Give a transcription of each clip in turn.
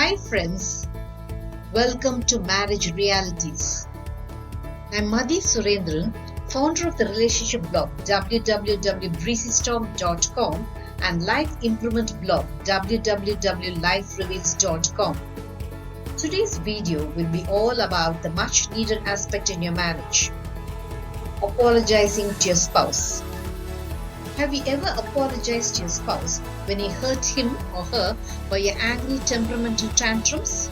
Hi friends, welcome to Marriage Realities. I'm Madhi Surendran, founder of the relationship blog www.breezystorm.com and life improvement blog www.lifereveals.com. Today's video will be all about the much needed aspect in your marriage, apologizing to your spouse. Have you ever apologized to your spouse when you hurt him or her by your angry temperamental tantrums?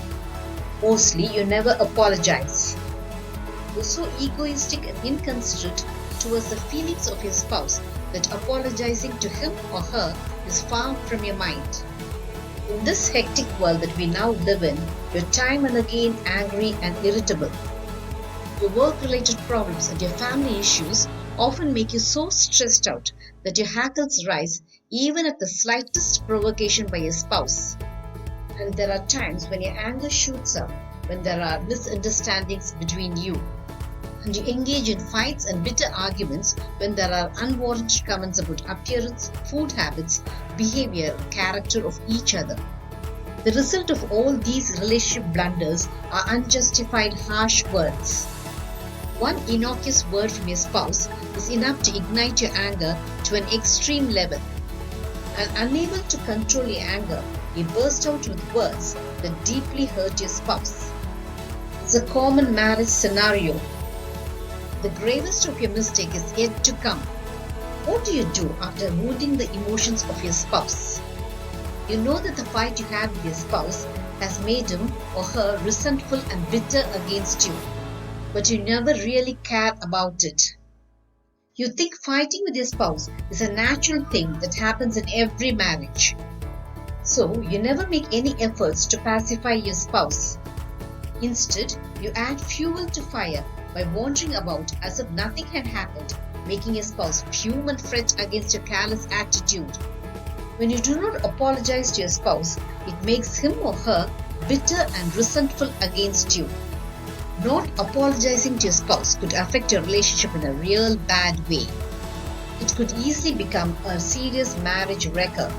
Mostly, you never apologize. You're so egoistic and inconsiderate towards the feelings of your spouse that apologizing to him or her is far from your mind. In this hectic world that we now live in, you're time and again angry and irritable. Your work-related problems and your family issues often make you so stressed out that your hackles rise even at the slightest provocation by your spouse. And there are times when your anger shoots up when there are misunderstandings between you. And you engage in fights and bitter arguments when there are unwarranted comments about appearance, food habits, behavior, character of each other. The result of all these relationship blunders are unjustified harsh words. One innocuous word from your spouse is enough to ignite your anger to an extreme level. And unable to control your anger, you burst out with words that deeply hurt your spouse. It's a common marriage scenario. The gravest of your mistake is yet to come. What do you do after wounding the emotions of your spouse? You know that the fight you had with your spouse has made him or her resentful and bitter against you, but you never really care about it. You think fighting with your spouse is a natural thing that happens in every marriage. So you never make any efforts to pacify your spouse. Instead, you add fuel to fire by wandering about as if nothing had happened, making your spouse fume and fret against your careless attitude. When you do not apologize to your spouse, it makes him or her bitter and resentful against you. Not apologizing to your spouse could affect your relationship in a real bad way. It could easily become a serious marriage wrecker.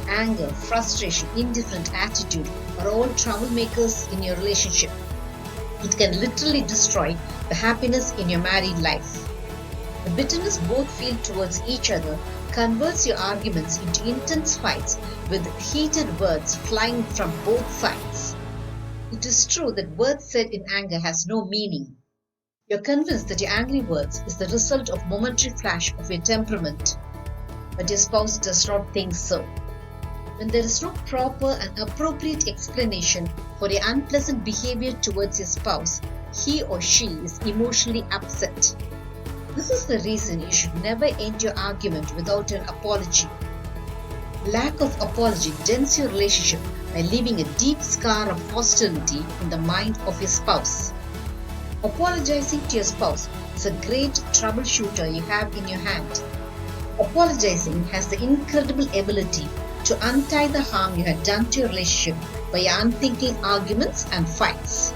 Anger, frustration, indifferent attitude are all troublemakers in your relationship. It can literally destroy the happiness in your married life. The bitterness both feel towards each other converts your arguments into intense fights with heated words flying from both sides. It is true that words said in anger has no meaning. You're convinced that your angry words is the result of momentary flash of your temperament, but your spouse does not think so. When there is no proper and appropriate explanation for your unpleasant behavior towards your spouse, he or she is emotionally upset. This is the reason you should never end your argument without an apology. Lack of apology dents your relationship by leaving a deep scar of hostility in the mind of your spouse. Apologizing to your spouse is a great troubleshooter you have in your hand. Apologizing has the incredible ability to untie the harm you had done to your relationship by your unthinking arguments and fights.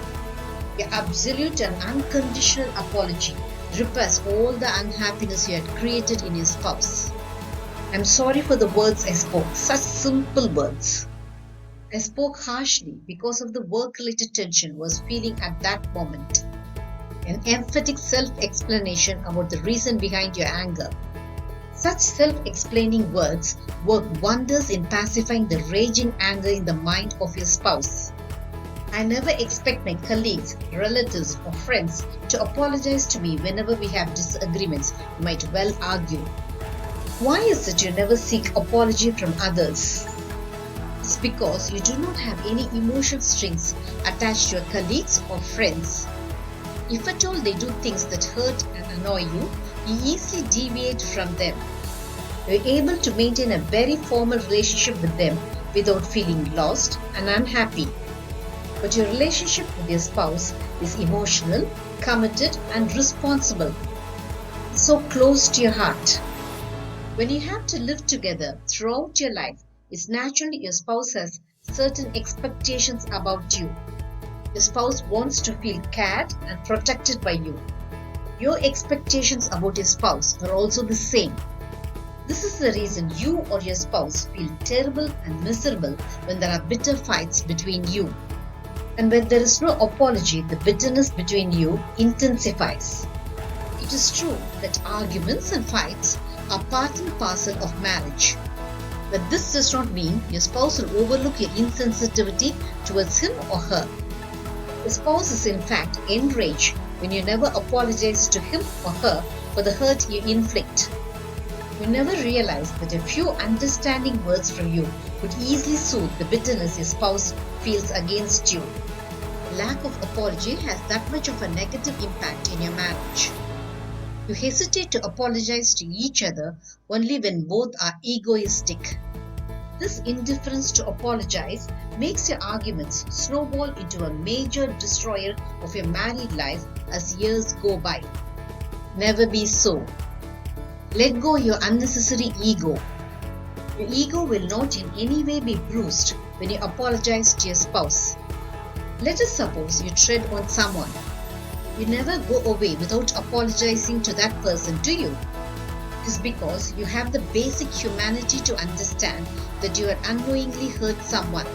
Your absolute and unconditional apology repairs all the unhappiness you had created in your spouse. I'm sorry for the words I spoke, such simple words. I spoke harshly because of the work-related tension I was feeling at that moment. An emphatic self-explanation about the reason behind your anger. Such self-explaining words work wonders in pacifying the raging anger in the mind of your spouse. I never expect my colleagues, relatives, or friends to apologize to me whenever we have disagreements we might well argue. Why is it you never seek apology from others? It's because you do not have any emotional strings attached to your colleagues or friends. If at all they do things that hurt and annoy you, you easily deviate from them. You're able to maintain a very formal relationship with them without feeling lost and unhappy. But your relationship with your spouse is emotional, committed, and responsible. It's so close to your heart. When you have to live together throughout your life, it's natural your spouse has certain expectations about you. Your spouse wants to feel cared and protected by you. Your expectations about your spouse are also the same. This is the reason you or your spouse feel terrible and miserable when there are bitter fights between you. And when there is no apology, the bitterness between you intensifies. It is true that arguments and fights are part and parcel of marriage. But this does not mean your spouse will overlook your insensitivity towards him or her. The spouse is in fact enraged when you never apologize to him or her for the hurt you inflict. You never realize that a few understanding words from you could easily soothe the bitterness your spouse feels against you. Lack of apology has that much of a negative impact in your marriage. You hesitate to apologize to each other only when both are egoistic. This indifference to apologize makes your arguments snowball into a major destroyer of your married life as years go by. Never be so. Let go your unnecessary ego. Your ego will not in any way be bruised when you apologize to your spouse. Let us suppose you tread on someone. You never go away without apologizing to that person, do you? It is because you have the basic humanity to understand that you had unknowingly hurt someone.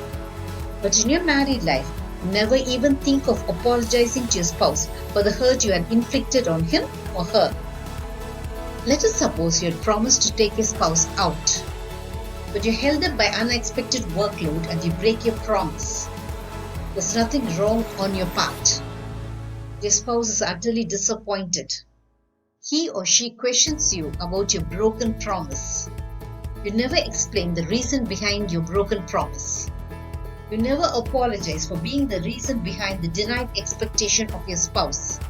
But in your married life, never even think of apologizing to your spouse for the hurt you had inflicted on him or her. Let us suppose you had promised to take your spouse out, but you're held up by unexpected workload and you break your promise. There's nothing wrong on your part. Your spouse is utterly disappointed. He or she questions you about your broken promise. You never explain the reason behind your broken promise. You never apologize for being the reason behind the denied expectation of your spouse.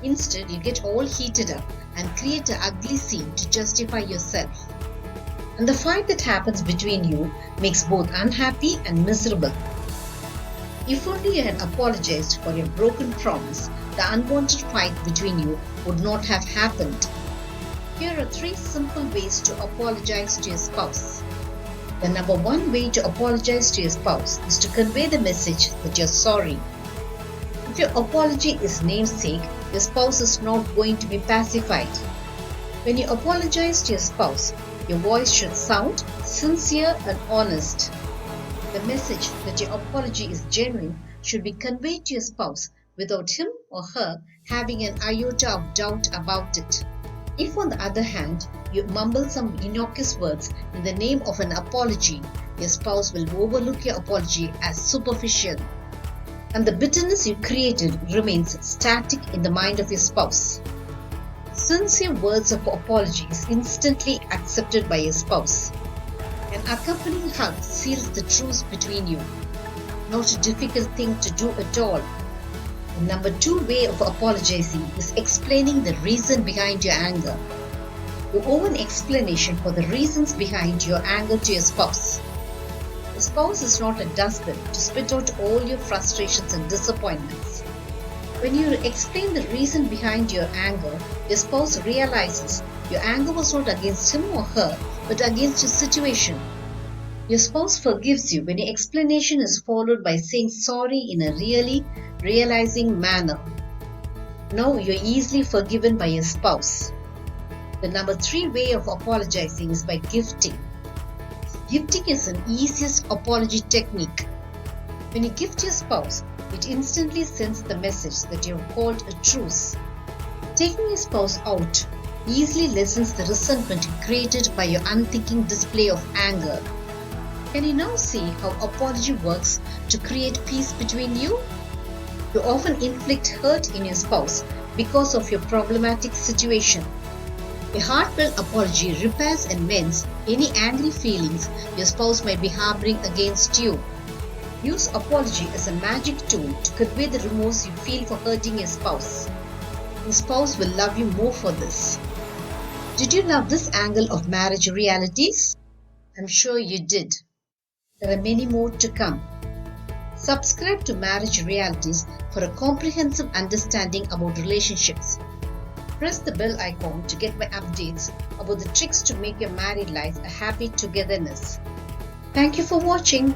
Instead, you get all heated up and create an ugly scene to justify yourself. And the fight that happens between you makes both unhappy and miserable. If only you had apologized for your broken promise, the unwanted fight between you would not have happened. Here are 3 simple ways to apologize to your spouse. The number 1 way to apologize to your spouse is to convey the message that you're sorry. If your apology is namesake, your spouse is not going to be pacified. When you apologize to your spouse, your voice should sound sincere and honest. The message that your apology is genuine should be conveyed to your spouse without him or her having an iota of doubt about it. If, on the other hand, you mumble some innocuous words in the name of an apology, your spouse will overlook your apology as superficial. And the bitterness you created remains static in the mind of your spouse. Sincere words of apology is instantly accepted by your spouse. An accompanying hug seals the truce between you. Not a difficult thing to do at all. The number 2 way of apologizing is explaining the reason behind your anger. You owe an explanation for the reasons behind your anger to your spouse. The spouse is not a dustbin to spit out all your frustrations and disappointments. When you explain the reason behind your anger, your spouse realizes your anger was not against him or her, but against your situation. Your spouse forgives you when your explanation is followed by saying sorry in a really realizing manner. Now you're easily forgiven by your spouse. The number 3 way of apologizing is by gifting. Gifting is an easiest apology technique. When you gift your spouse, it instantly sends the message that you have called a truce. Taking your spouse out easily lessens the resentment created by your unthinking display of anger. Can you now see how apology works to create peace between you? You often inflict hurt in your spouse because of your problematic situation. A heartfelt apology repairs and mends any angry feelings your spouse might be harboring against you. Use apology as a magic tool to convey the remorse you feel for hurting your spouse. Your spouse will love you more for this. Did you love this angle of marriage realities? I'm sure you did. There are many more to come. Subscribe to Marriage Realities for a comprehensive understanding about relationships. Press the bell icon to get my updates about the tricks to make your married life a happy togetherness. Thank you for watching.